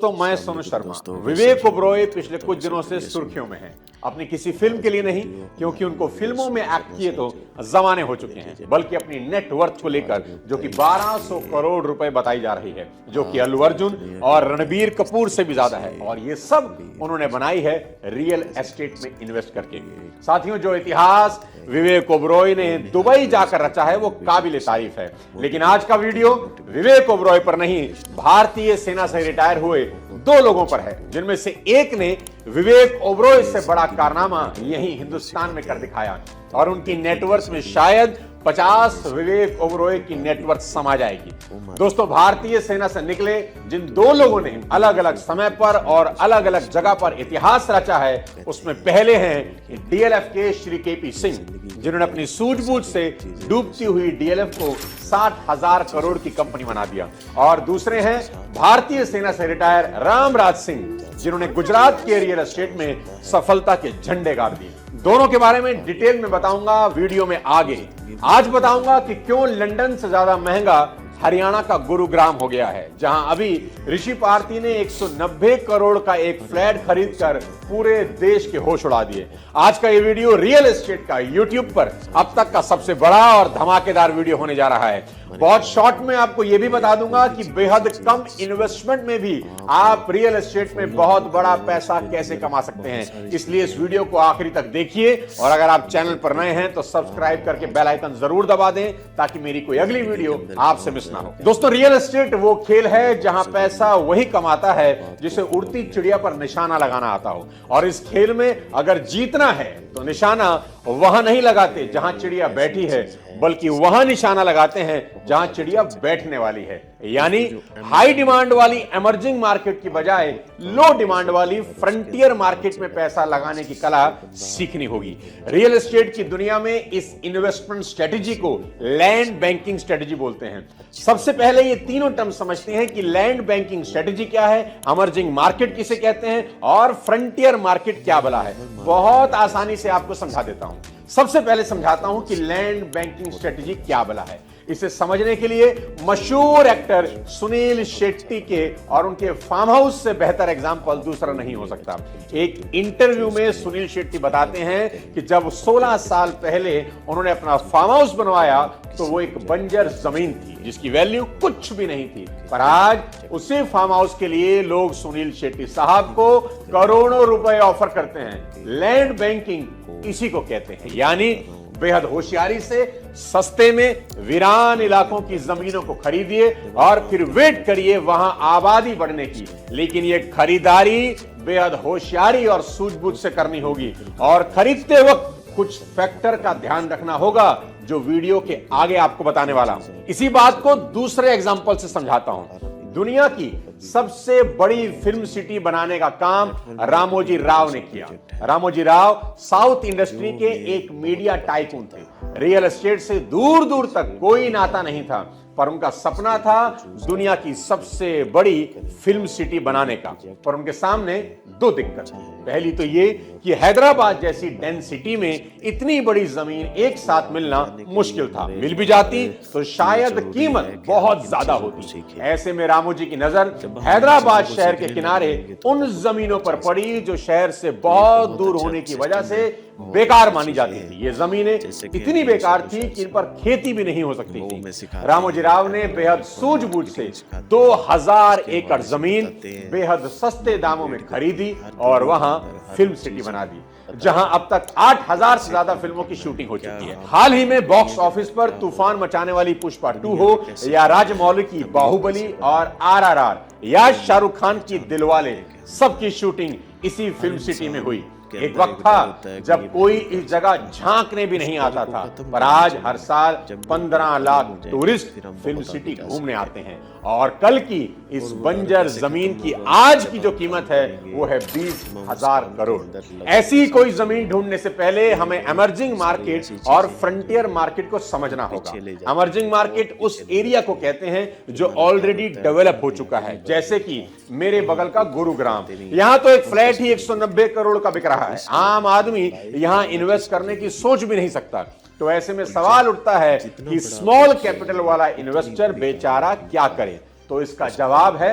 तो मैं सोनू शर्मा। विवेक ओबरॉय पिछले कुछ दिनों से सुर्खियों में हैं। अपनी किसी फिल्म के लिए नहीं, क्योंकि उनको फिल्मों में एक्ट किए तो जमाने हो चुके हैं, बल्कि अपनी नेटवर्थ को लेकर जो कि 1200 करोड़ रुपए बताई जा रही है, जो कि अल्लू अर्जुन और रणबीर कपूर से भी ज्यादा है। और ये सब उन्होंने बनाई है रियल एस्टेट में इन्वेस्ट करके। साथियों, जो इतिहास विवेक ओबरॉय ने दुबई जाकर रचा है वो काबिल तारीफ है। लेकिन आज का वीडियो विवेक ओबरॉय पर नहीं, भारतीय सेना से रिटायर हुए दो लोगों पर है, जिनमें से एक ने विवेक ओबरॉय से बड़ा कारनामा यहीं हिंदुस्तान में कर दिखाया और उनकी नेटवर्थ में शायद 50 विवेक ओबरॉय की नेटवर्थ समा जाएगी। दोस्तों, भारतीय सेना से निकले जिन दो लोगों ने अलग अलग समय पर और अलग अलग जगह पर इतिहास रचा है, उसमें पहले हैं डीएलएफ के श्री केपी सिंह, जिन्होंने अपनी सूझबूझ से डूबती हुई डीएलएफ को 60,000 करोड़ की कंपनी बना दिया। और दूसरे हैं भारतीय सेना से रिटायर रामराज सिंह, जिन्होंने गुजरात के रियल एस्टेट में सफलता के झंडे गाड़ दिए। दोनों के बारे में डिटेल में बताऊंगा वीडियो में आगे। आज बताऊंगा कि क्यों लंदन से ज्यादा महंगा हरियाणा का गुरुग्राम हो गया है, जहां अभी ऋषि पार्थी ने 190 करोड़ का एक फ्लैट खरीदकर पूरे देश के होश उड़ा दिए। आज का ये वीडियो रियल एस्टेट का यूट्यूब पर अब तक का सबसे बड़ा और धमाकेदार वीडियो होने जा रहा है। बहुत शॉर्ट में आपको यह भी बता दूंगा कि बेहद कम इन्वेस्टमेंट में भी आप रियल एस्टेट में बहुत बड़ा पैसा कैसे कमा सकते हैं। इसलिए इस वीडियो को आखिरी तक देखिए और अगर आप चैनल पर नए हैं तो सब्सक्राइब करके बेल आइकन जरूर दबा दें, ताकि मेरी कोई अगली वीडियो आपसे मिस ना हो। दोस्तों, रियल एस्टेट वो खेल है जहां पैसा वही कमाता है जिसे उड़ती चिड़िया पर निशाना लगाना आता हो। और इस खेल में अगर जीतना है तो निशाना वहां नहीं लगाते जहां चिड़िया बैठी है, बल्कि वहां निशाना लगाते हैं जहां चिड़िया बैठने वाली है। यानी हाई डिमांड वाली इमर्जिंग मार्केट की बजाय लो डिमांड वाली फ्रंटियर मार्केट में पैसा लगाने की कला सीखनी होगी। रियल एस्टेट की दुनिया में इस इन्वेस्टमेंट स्ट्रेटेजी को लैंड बैंकिंग स्ट्रेटेजी बोलते हैं। सबसे पहले ये तीनों टर्म समझते हैं कि लैंड बैंकिंग स्ट्रेटेजी क्या है, इमर्जिंग मार्केट किसे कहते हैं और फ्रंटियर मार्केट क्या भला है। बहुत आसानी से आपको समझा देता हूं। सबसे पहले समझाता हूं कि लैंड बैंकिंग स्ट्रेटेजी क्या भला है। इसे समझने के लिए मशहूर एक्टर सुनील शेट्टी के और उनके फार्म हाउस से बेहतर एग्जाम्पल दूसरा नहीं हो सकता। एक इंटरव्यू में सुनील शेट्टी बताते हैं कि जब 16 साल पहले उन्होंने अपना फार्म हाउस बनवाया तो वो एक बंजर जमीन थी जिसकी वैल्यू कुछ भी नहीं थी, पर आज उसी फार्म हाउस के लिए लोग सुनील शेट्टी साहब को करोड़ों रुपए ऑफर करते हैं। लैंड बैंकिंग इसी को कहते हैं, यानी बेहद होशियारी से सस्ते में वीरान इलाकों की जमीनों को खरीदिए और फिर वेट करिए वहां आबादी बढ़ने की। लेकिन यह खरीदारी बेहद होशियारी और सूझबूझ से करनी होगी और खरीदते वक्त कुछ फैक्टर का ध्यान रखना होगा जो वीडियो के आगे आपको बताने वाला हूं। इसी बात को दूसरे एग्जांपल से समझाता हूं। दुनिया की सबसे बड़ी फिल्म सिटी बनाने का काम रामोजी राव ने किया। रामोजी राव साउथ इंडस्ट्री के एक मीडिया टाइकून थे। रियल एस्टेट से दूर दूर तक कोई नाता नहीं था, पर उनका सपना था दुनिया की सबसे बड़ी फिल्म सिटी बनाने का। पर उनके सामने दो दिक्कत। पहली तो ये कि हैदराबाद जैसी डेंसिटी में इतनी बड़ी जमीन एक साथ मिलना मुश्किल था। मिल भी जाती तो शायद कीमत बहुत ज्यादा होती। ऐसे में रामोजी की नजर हैदराबाद शहर के किनारे उन जमीनों पर पड़ी जो शहर से बहुत दूर होने की वजह से बेकार मानी जाती थी। ये जमीनें इतनी बेकार थी कि इन पर खेती भी नहीं हो सकती थी। रामोजी राव ने बेहद सूझबूझ से 2000 एकड़ जमीन बेहद सस्ते दामों में खरीदी और वहां फिल्म सिटी बना दी, जहां अब तक 8000 से ज्यादा फिल्मों की शूटिंग हो चुकी है। हाल ही में बॉक्स ऑफिस पर तूफान मचाने वाली पुष्पा 2 हो या राजमौली की बाहुबली और आरआरआर या शाहरुख खान की दिलवाले, सबकी शूटिंग इसी फिल्म सिटी में हुई। एक वक्त था जब कोई इस जगह झांकने भी नहीं आता था, पर आज हर साल 15 लाख टूरिस्ट फिल्म सिटी घूमने आते हैं। और कल की इस बंजर जमीन की आज की जो कीमत है वो है 20,000 करोड़। ऐसी कोई जमीन ढूंढने से पहले हमें इमर्जिंग मार्केट और फ्रंटियर मार्केट को समझना होगा। इमर्जिंग मार्केट उस एरिया को कहते हैं जो ऑलरेडी डेवलप हो चुका है, जैसे कि मेरे बगल का गुरुग्राम। यहां तो एक फ्लैट ही 190 करोड़ का बिक रहा है। आम आदमी यहां इन्वेस्ट करने की सोच भी नहीं सकता। तो ऐसे में सवाल उठता है कि स्मॉल कैपिटल वाला इन्वेस्टर बेचारा क्या करे। तो इसका जवाब है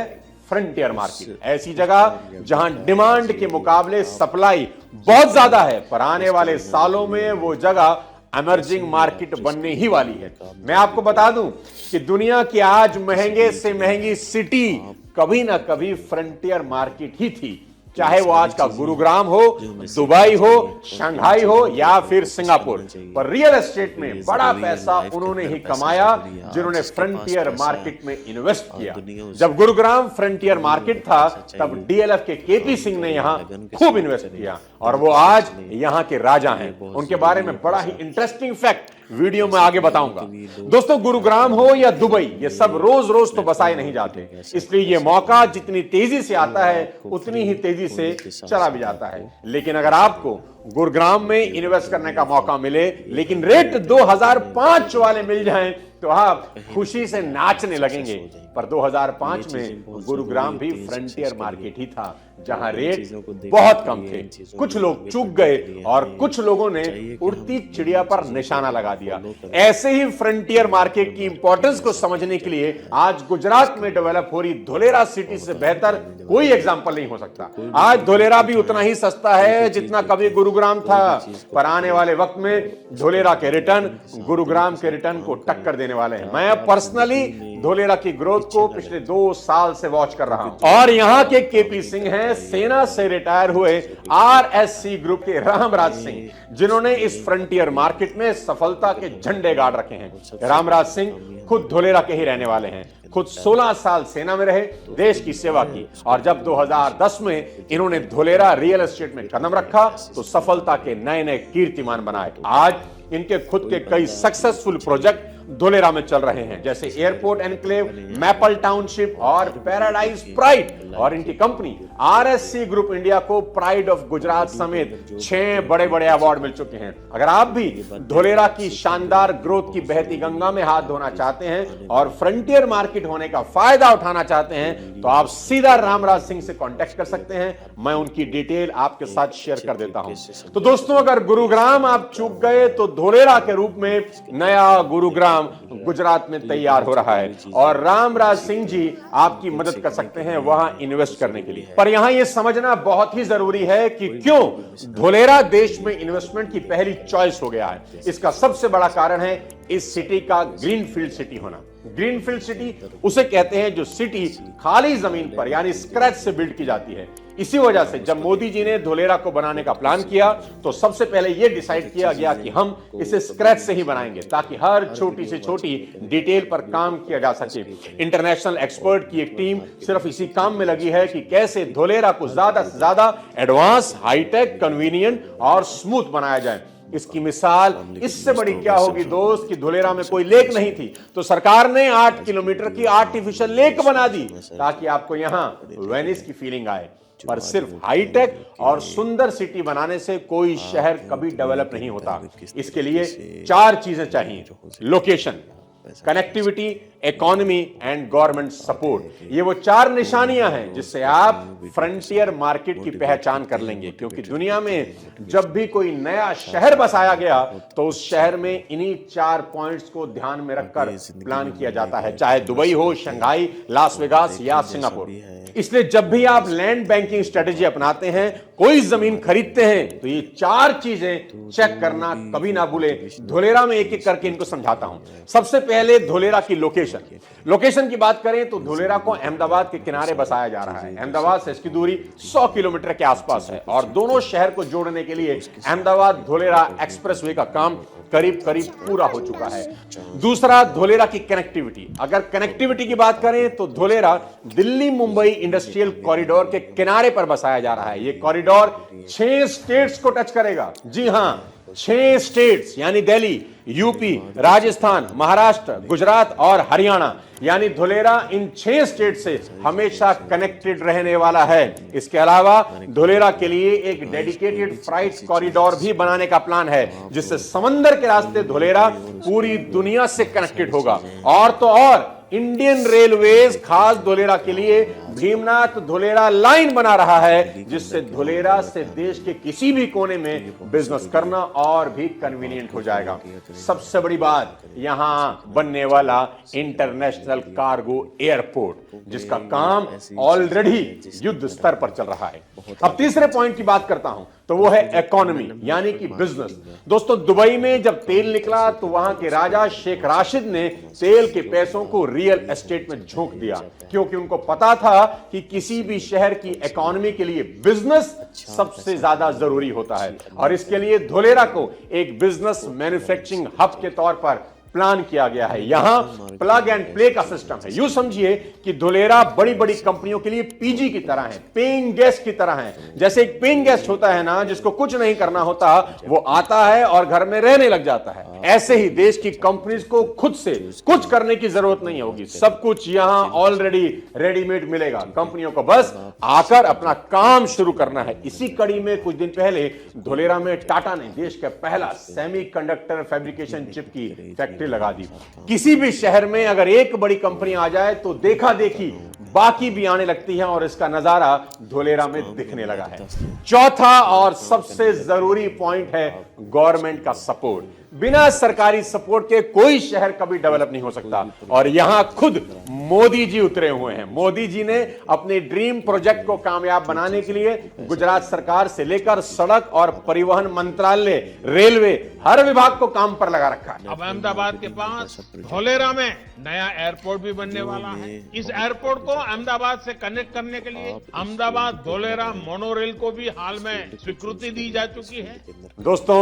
फ्रंटियर मार्केट, ऐसी जगह जहां डिमांड के मुकाबले सप्लाई बहुत ज्यादा है, पर आने वाले सालों में वो जगह इमर्जिंग मार्केट बनने ही वाली है। मैं आपको बता दूं कि दुनिया की आज महंगे से महंगी सिटी कभी ना कभी फ्रंटियर मार्केट ही थी, चाहे वो आज का गुरुग्राम हो, दुबई हो, शंघाई हो या फिर सिंगापुर। पर रियल एस्टेट में बड़ा पैसा उन्होंने ही कमाया जिन्होंने फ्रंटियर मार्केट में इन्वेस्ट किया। जब गुरुग्राम फ्रंटियर मार्केट था तब डीएलएफ के केपी सिंह ने यहां खूब इन्वेस्ट किया और वो आज यहां के राजा हैं। उनके बारे में बड़ा ही इंटरेस्टिंग फैक्ट वीडियो में आगे बताऊंगा। दोस्तों, गुरुग्राम हो या दुबई, ये सब रोज रोज तो बसाए नहीं जाते, इसलिए ये मौका जितनी तेजी से आता है उतनी ही तेजी से चला भी जाता है। लेकिन अगर आपको गुरुग्राम में इन्वेस्ट करने का मौका मिले लेकिन रेट 2005 वाले मिल जाएं तो आप खुशी से नाचने लगेंगे। पर 2005 में गुरुग्राम भी फ्रंटियर मार्केट ही था जहां रेट बहुत कम थे। कुछ लोग चूक गए और कुछ लोगों ने उड़ती चिड़िया पर निशाना लगा दिया। ऐसे ही फ्रंटियर मार्केट की इंपॉर्टेंस को समझने के लिए आज गुजरात में डेवलप हो रही धोलेरा सिटी से बेहतर कोई एग्जांपल नहीं हो सकता। आज धोलेरा भी उतना ही सस्ता है जितना कभी गुरुग्राम था, पर आने वाले वक्त में धोलेरा के रिटर्न गुरुग्राम के रिटर्न को टक्कर देने वाले हैं। मैं पर्सनली धोलेरा की ग्रोथ को पिछले 2 साल से वॉच कर रहा हूं और यहां के केपी सिंह हैं सेना से रिटायर हुए आरएससी ग्रुप के रामराज सिंह, जिन्होंने इस फ्रंटियर मार्केट में सफलता के झंडे गाड़ रखे हैं। रामराज सिंह खुद धोलेरा के ही रहने वाले हैं, खुद 16 साल सेना में रहे, देश की सेवा की और जब 2010 में इन्होंने धोलेरा रियल एस्टेट में कदम रखा तो सफलता के नए नए कीर्तिमान बनाए। आज इनके खुद के कई सक्सेसफुल प्रोजेक्ट धोलेरा में चल रहे हैं, जैसे एयरपोर्ट एनक्लेव, मैपल टाउनशिप और पैराडाइज प्राइड। और इनकी कंपनी आरएससी ग्रुप इंडिया को प्राइड ऑफ गुजरात समेत 6 बड़े बड़े अवार्ड मिल चुके हैं। अगर आप भी धोलेरा की शानदार ग्रोथ की बहती गंगा में हाथ धोना चाहते हैं और फ्रंटियर मार्केट होने का फायदा उठाना चाहते हैं तो आप सीधा रामराज सिंह से कांटेक्ट कर सकते हैं। मैं उनकी डिटेल आपके साथ शेयर कर देता हूं। तो दोस्तों, अगर गुरुग्राम आप चूक गए तो धोलेरा के रूप में नया गुरुग्राम गुजरात में तैयार हो रहा है और रामराज सिंह जी आपकी मदद कर सकते हैं वहां इन्वेस्ट करने के लिए। पर यहां यह समझना बहुत ही जरूरी है कि क्यों धोलेरा देश में इन्वेस्टमेंट की पहली चॉइस हो गया है। इसका सबसे बड़ा कारण है इस सिटी का ग्रीनफील्ड सिटी होना। ग्रीनफील्ड सिटी उसे कहते हैं जो सिटी खाली जमीन पर यानी स्क्रैच से बिल्ड की जाती है। इसी वजह से जब मोदी जी ने धोलेरा को बनाने का प्लान किया तो सबसे पहले यह डिसाइड किया गया कि हम इसे स्क्रैच से ही बनाएंगे ताकि हर छोटी से छोटी डिटेल पर काम किया जा सके। इंटरनेशनल एक्सपर्ट की एक टीम सिर्फ इसी काम में लगी है कि कैसे धोलेरा को ज्यादा से ज्यादा एडवांस, हाईटेक, कन्वीनियंट और स्मूथ बनाया जाए। इसकी मिसाल इससे बड़ी क्या होगी दोस्त कि धोलेरा में कोई लेक नहीं थी तो सरकार ने 8 किलोमीटर की आर्टिफिशियल लेक बना दी ताकि आपको यहां वेनिस की फीलिंग आए। पर सिर्फ हाईटेक और सुंदर सिटी बनाने से कोई शहर कभी डेवलप नहीं होता। इसके लिए 4 चीजें चाहिए: location, connectivity, economy and government support. ये वो 4 निशानियां हैं जिससे आप फ्रंटियर मार्केट की पहचान कर लेंगे, क्योंकि दुनिया में जब भी कोई नया शहर बसाया गया तो उस शहर में इन्हीं 4 पॉइंट्स को ध्यान में रखकर प्लान किया जाता है, चाहे दुबई हो, शंघाई, लास वेगास या सिंगापुर। इसलिए जब भी आप लैंड बैंकिंग स्ट्रेटेजी अपनाते हैं, कोई जमीन खरीदते हैं तो ये 4 चीजें चेक करना कभी ना भूले। धोलेरा में एक एक करके इनको समझाता हूं। सबसे पहले धोलेरा की लोकेशन की बात करें तो धोलेरा को अहमदाबाद के किनारे बसाया जा रहा है। अहमदाबाद से इसकी दूरी 100 किलोमीटर के आसपास है और दोनों शहर को जोड़ने के लिए अहमदाबाद धोलेरा एक्सप्रेसवे का काम करीब करीब पूरा हो चुका है। दूसरा, धोलेरा की कनेक्टिविटी। अगर कनेक्टिविटी की बात करें तो धोलेरा दिल्ली मुंबई इंडस्ट्रियल कॉरिडोर के किनारे पर बसाया जा रहा है। यह कॉरिडोर 6 स्टेट्स को टच करेगा। जी हां, 6 स्टेट्स यानी दिल्ली, यूपी, राजस्थान, महाराष्ट्र, गुजरात और हरियाणा, यानी धोलेरा इन 6 स्टेट से हमेशा कनेक्टेड रहने वाला है। इसके अलावा धोलेरा के लिए एक डेडिकेटेड फ्राइट कॉरिडोर भी बनाने का प्लान है जिससे समंदर के रास्ते धोलेरा पूरी दुनिया से कनेक्टेड होगा। और तो और इंडियन रेलवेज खास धोलेरा के लिए भीमनाथ धोलेरा लाइन बना रहा है, जिससे धोलेरा से देश के किसी भी कोने में बिजनेस करना और भी कन्वीनियंट हो जाएगा। सबसे बड़ी बात, यहां बनने वाला इंटरनेशनल कार्गो एयरपोर्ट, जिसका काम ऑलरेडी युद्ध स्तर पर चल रहा है। अब तीसरे पॉइंट की बात करता हूं, तो वो है इकोनॉमी यानी कि बिजनेस। दोस्तों, दुबई में जब तेल निकला तो वहां के राजा शेख राशिद ने तेल के पैसों को रियल एस्टेट में झोंक दिया, क्योंकि उनको पता था कि किसी भी शहर की इकोनॉमी के लिए बिजनेस सबसे ज्यादा जरूरी होता है, और इसके लिए धोलेरा को एक बिजनेस मैन्युफैक्चरिंग हब के तौर पर प्लान किया गया है। यहां प्लग एंड प्ले का सिस्टम है। यूं समझिए कि धोलेरा बड़ी बड़ी कंपनियों के लिए पीजी की तरह है, पेइंग गेस्ट की तरह है। जैसे एक पेइंग गेस्ट होता है ना, जिसको कुछ नहीं करना होता, वो आता है और घर में रहने लग जाता है, ऐसे ही देश की कंपनीज को खुद से कुछ करने की जरूरत नहीं होगी। सब कुछ यहां ऑलरेडी रेडीमेड मिलेगा, कंपनियों को बस आकर अपना काम शुरू करना है। इसी कड़ी में कुछ दिन पहले धोलेरा में टाटा ने देश का पहला सेमीकंडक्टर फैब्रिकेशन चिप की फैक्ट्री लगा दी। किसी भी शहर में अगर एक बड़ी कंपनी आ जाए तो देखा देखी बाकी भी आने लगती है, और इसका नजारा धोलेरा में दिखने लगा है। चौथा और सबसे जरूरी पॉइंट है गवर्नमेंट का सपोर्ट। बिना सरकारी सपोर्ट के कोई शहर कभी डेवलप नहीं हो सकता, और यहां खुद मोदी जी उतरे हुए हैं। मोदी जी ने अपने ड्रीम प्रोजेक्ट को कामयाब बनाने के लिए गुजरात सरकार से लेकर सड़क और परिवहन मंत्रालय, रेलवे, हर विभाग को काम पर लगा रखा है। अब अहमदाबाद के पास धोलेरा में नया एयरपोर्ट भी बनने वाला है। इस एयरपोर्ट को अहमदाबाद से कनेक्ट करने के लिए अहमदाबाद धोलेरा मोनोरेल को भी हाल में स्वीकृति दी जा चुकी है। दोस्तों,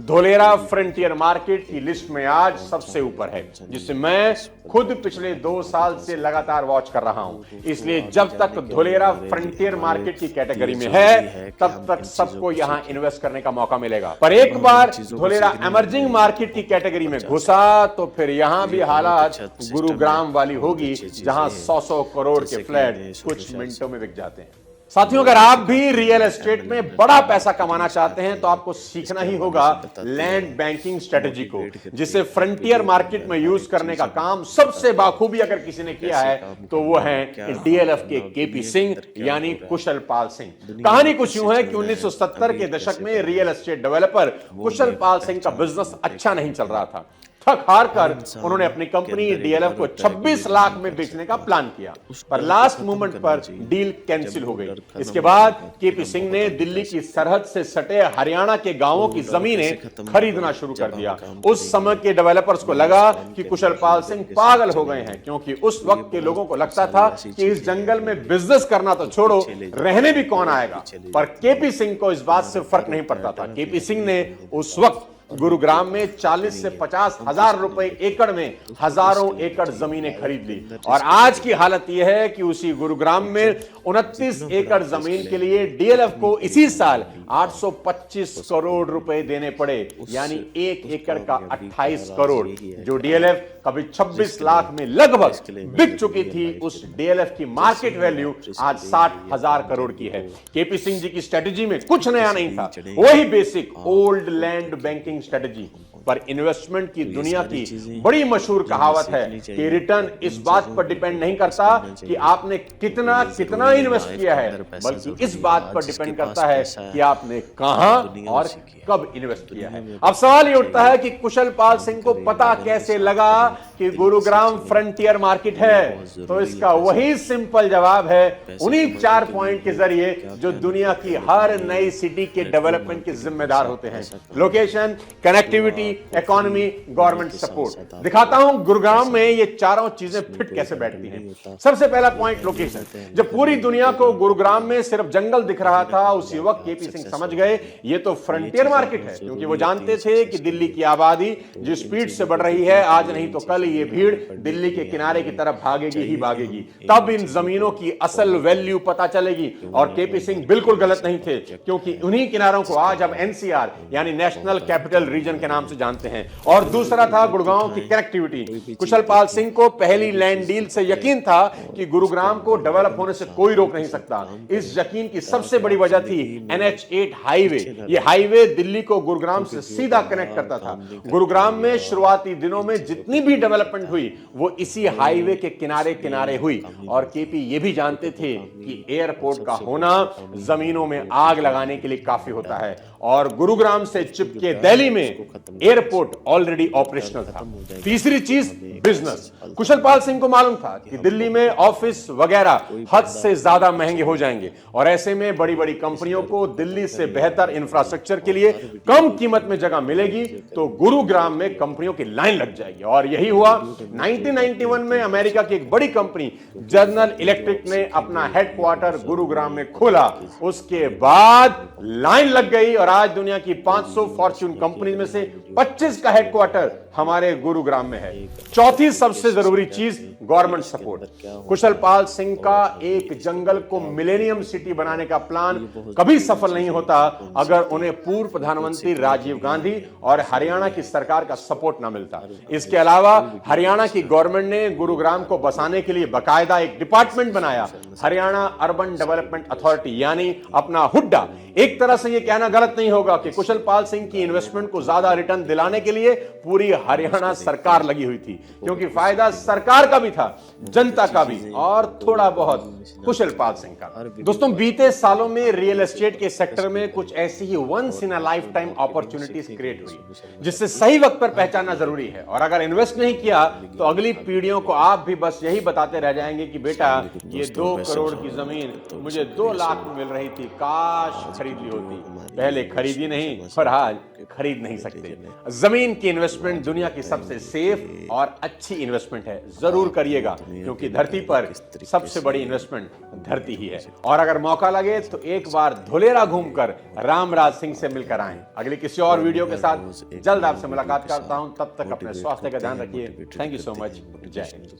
धोलेरा फ्रंटियर मार्केट की लिस्ट में आज सबसे ऊपर है, जिसे मैं खुद पिछले 2 साल से लगातार वॉच कर रहा हूं। इसलिए जब तक धोलेरा फ्रंटियर मार्केट की कैटेगरी में है, तब तक सबको यहां इन्वेस्ट करने का मौका मिलेगा। पर एक बार धोलेरा इमर्जिंग मार्केट की कैटेगरी में घुसा तो फिर यहां भी हालात गुरुग्राम वाली होगी, जहां 100-100 करोड़ के फ्लैट कुछ मिनटों में बिक जाते हैं। साथियों, अगर आप भी रियल एस्टेट में बड़ा पैसा कमाना चाहते हैं तो आपको सीखना ही होगा लैंड बैंकिंग स्ट्रेटेजी को, जिसे फ्रंटियर मार्केट में यूज करने का काम सबसे बाखूबी अगर किसी ने किया है तो वो है डीएलएफ के केपी सिंह यानी कुशल पाल सिंह। कहानी कुछ यूं है कि 1970 के दशक में रियल एस्टेट डेवलपर कुशल पाल सिंह का बिजनेस अच्छा नहीं चल रहा था। थक हार कर उन्होंने अपनी कंपनी डीएलएफ को 26 लाख में बेचने का प्लान किया, पर लास्ट मोमेंट पर डील कैंसिल हो गई। इसके बाद केपी सिंह ने दिल्ली की सरहद से सटे हरियाणा के गांवों की जमीनें खरीदना शुरू कर दिया। उस समय के डेवलपर्स को लगा कि कुशल पाल सिंह पागल हो गए हैं, क्योंकि उस वक्त के लोगों को लगता था कि इस जंगल में बिजनेस करना तो छोड़ो, रहने भी कौन आएगा। पर केपी सिंह को इस बात से फर्क नहीं पड़ता था। केपी सिंह ने उस वक्त गुरुग्राम में 40 से 50 हजार रुपए एकड़ में हजारों एकड़ जमीनें खरीद ली, और आज की हालत यह है कि उसी गुरुग्राम में 29 एकड़ जमीन के लिए डीएलएफ को इसी साल 825 करोड़ रुपए देने पड़े, यानी 1 एकड़ का 28 करोड़, जो डीएलएफ कभी 26 लाख में लगभग बिक चुकी थी। उस डीएलएफ की मार्केट वैल्यू आज 60,000 करोड़ की है। केपी सिंह जी की स्ट्रेटेजी में कुछ नया नहीं था, वही basic old land banking strategy. पर इन्वेस्टमेंट की दुनिया की बड़ी मशहूर कहावत है कि रिटर्न इस बात पर डिपेंड नहीं करता कि आपने कितना कितना इन्वेस्ट किया है, बल्कि इस बात पर डिपेंड करता है कि आपने कहां और कब इन्वेस्ट किया है। अब सवाल ये उठता है कि कुशल पाल सिंह को पता कैसे लगा कि गुरुग्राम फ्रंटियर मार्केट है? तो इसका वही सिंपल जवाब है उन्हीं 4 पॉइंट के जरिए जो दुनिया की हर नई सिटी के डेवलपमेंट के जिम्मेदार होते हैं: location, connectivity, economy, government support. दिखाता हूं गुरुग्राम में ये चारों चीजें फिट कैसे बैठती हैं। सबसे पहला पॉइंट लोकेशन। जब पूरी दुनिया को गुरुग्राम में सिर्फ जंगल दिख रहा था, उसी वक्त केपी सिंह समझ गए ये तो फ्रंटियर मार्केट है, क्योंकि वो जानते थे कि दिल्ली की आबादी जिस स्पीड से बढ़ रही है, आज नहीं तो कल ये भीड़ दिल्ली के किनारे की तरफ भागेगी ही भागेगी। तब इन जमीनों की असल वैल्यू पता चलेगी। और केपी सिंह बिल्कुल गलत नहीं थे, क्योंकि उन्हीं किनारों को आज हम एनसीआर यानी नेशनल कैपिटल रीजन के नाम से जानते हैं। और दूसरा था गुड़गांव की कनेक्टिविटी। कुशल पाल सिंह को पहली लैंड डील से यकीन था कि गुरुग्राम को डेवलप होने से कोई रोक नहीं सकता। इस यकीन की सबसे बड़ी वजह थी NH8 हाईवे। यह हाईवे दिल्ली को गुरुग्राम से सीधा कनेक्ट करता था। गुरुग्राम में शुरुआती दिनों में जितनी भी डेवलपमेंट डेवलपमेंट हुई वो इसी हाईवे के किनारे किनारे हुई। और केपी ये भी जानते थे कि एयरपोर्ट का होना जमीनों में आग लगाने के लिए काफी होता है, और गुरुग्राम से चिपके दिल्ली में एयरपोर्ट ऑलरेडी ऑपरेशनल था। तीसरी चीज बिजनेस। कुशल पाल सिंह को मालूम था कि दिल्ली में ऑफिस वगैरह हद से ज्यादा महंगे हो जाएंगे, और ऐसे में बड़ी बड़ी कंपनियों को दिल्ली से बेहतर इंफ्रास्ट्रक्चर के लिए कम कीमत में जगह मिलेगी तो गुरुग्राम में कंपनियों की लाइन लग जाएगी। और यही हुआ। 1991 में अमेरिका की एक बड़ी कंपनी जनरल इलेक्ट्रिक ने अपना हेडक्वार्टर गुरुग्राम में खोला। उसके बाद लाइन लग गई और आज दुनिया की 500 फॉर्च्यून कंपनी में से 25 का हेडक्वार्टर हमारे गुरुग्राम में है। चौथी सबसे जरूरी चीज गवर्नमेंट सपोर्ट। कुशल पाल सिंह का एक जंगल को मिलेनियम सिटी बनाने का प्लान कभी सफल नहीं होता अगर उन्हें पूर्व प्रधानमंत्री राजीव गांधी और हरियाणा की सरकार का सपोर्ट ना मिलता। इसके अलावा हरियाणा की गवर्नमेंट ने गुरुग्राम को बसाने के लिए बाकायदा एक डिपार्टमेंट बनाया, हरियाणा अर्बन डेवलपमेंट अथॉरिटी, यानी अपना हुड्डा। एक तरह से यह कहना गलत नहीं होगा कि कुशल पाल सिंह की इन्वेस्टमेंट को ज्यादा रिटर्न दिलाने के लिए पूरी हरियाणा सरकार लगी हुई थी, क्योंकि फायदा सरकार का भी था, जनता का भी, और थोड़ा बहुत कुशल पाल सिंह का। दोस्तों, बीते सालों में रियल एस्टेट के सेक्टर में कुछ ऐसी ही once in a lifetime opportunities create हुई, जिससे सही वक्त पर पहचानना जरूरी है। और अगर इन्वेस्ट नहीं किया तो अगली पीढ़ियों को आप भी बस यही बताते रह जाएंगे कि बेटा ये 2 करोड़ की जमीन मुझे 2 लाख में मिल रही थी, काश खरीद ली होती। पहले खरीदी नहीं और आज खरीद नहीं सकते। जमीन की इन्वेस्टमेंट दुनिया की सबसे सेफ और अच्छी इन्वेस्टमेंट है, जरूर करिएगा, क्योंकि धरती पर सबसे बड़ी इन्वेस्टमेंट धरती ही है। और अगर मौका लगे तो एक बार धुलेरा घूमकर रामराज सिंह से मिलकर आएं। अगले किसी और वीडियो के साथ जल्द आपसे मुलाकात करता हूं, तब तक अपने स्वास्थ्य का ध्यान रखिए। Thank you so much. जय हिंद।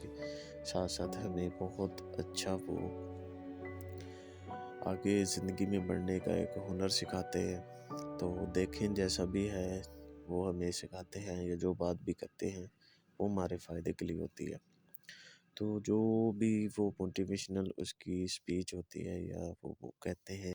साथ साथ हमें बहुत अच्छा वो आगे ज़िंदगी में बढ़ने का एक हुनर सिखाते हैं। तो देखें, जैसा भी है वो हमें सिखाते हैं, या जो बात भी करते हैं वो हमारे फ़ायदे के लिए होती है। तो जो भी वो मोटिवेशनल उसकी स्पीच होती है या वो कहते हैं